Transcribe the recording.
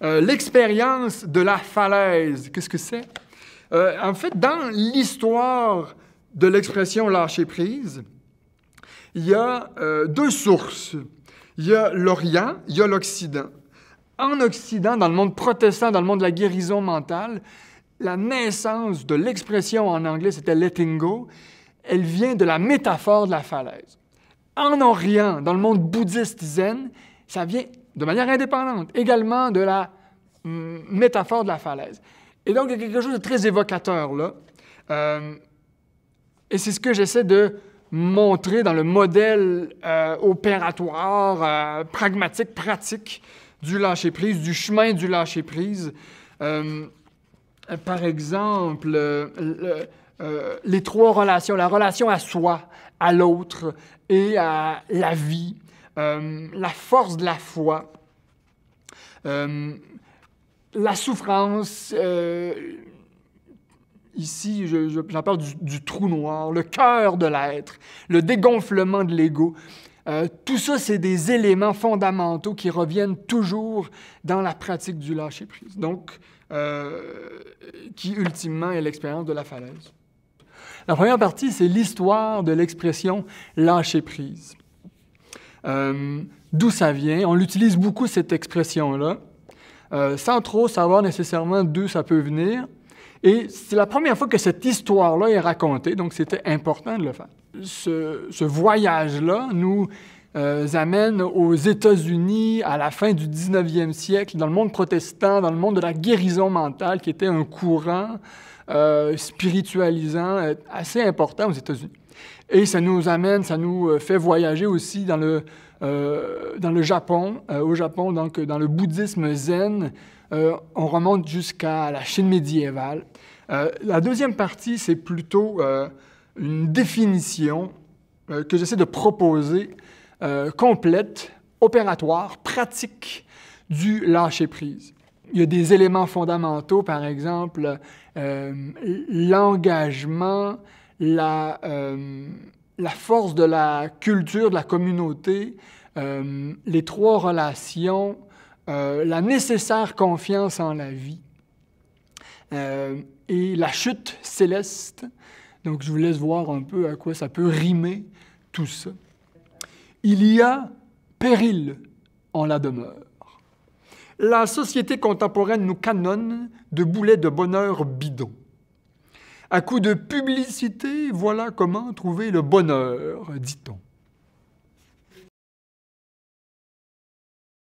L'expérience de la falaise, qu'est-ce que c'est? En fait, dans l'histoire de l'expression lâcher prise, il y a deux sources. Il y a l'Orient, il y a l'Occident. En Occident, dans le monde protestant, dans le monde de la guérison mentale, la naissance de l'expression en anglais, c'était letting go, elle vient de la métaphore de la falaise. En Orient, dans le monde bouddhiste zen, ça vient de manière indépendante, également de la métaphore de la falaise. Et donc, il y a quelque chose de très évocateur là. Et c'est ce que j'essaie de montrer dans le modèle opératoire, pragmatique, pratique du lâcher-prise, du chemin du lâcher-prise. Par exemple, les trois relations, la relation à soi, à l'autre et à la vie, la force de la foi, la souffrance, ici j'en parle du trou noir, le cœur de l'être, le dégonflement de l'ego. Tout ça, c'est des éléments fondamentaux qui reviennent toujours dans la pratique du lâcher-prise, donc qui ultimement est l'expérience de la falaise. La première partie, c'est l'histoire de l'expression lâcher-prise. D'où ça vient? On l'utilise beaucoup, cette expression-là, sans trop savoir nécessairement d'où ça peut venir. Et c'est la première fois que cette histoire-là est racontée, donc c'était important de le faire. Ce voyage-là nous amène aux États-Unis à la fin du 19e siècle, dans le monde protestant, dans le monde de la guérison mentale, qui était un courant spiritualisant assez important aux États-Unis. Et ça nous amène, ça nous fait voyager aussi dans le Japon, au Japon, donc dans le bouddhisme zen. On remonte jusqu'à la Chine médiévale. La deuxième partie, c'est plutôt une définition que j'essaie de proposer, complète, opératoire, pratique du lâcher-prise. Il y a des éléments fondamentaux, par exemple, l'engagement, la force de la culture, de la communauté, les trois relations, la nécessaire confiance en la vie et la chute céleste. Donc, je vous laisse voir un peu à quoi ça peut rimer, tout ça. Il y a péril en la demeure. La société contemporaine nous canonne de boulets de bonheur bidon. À coup de publicité, voilà comment trouver le bonheur, dit-on.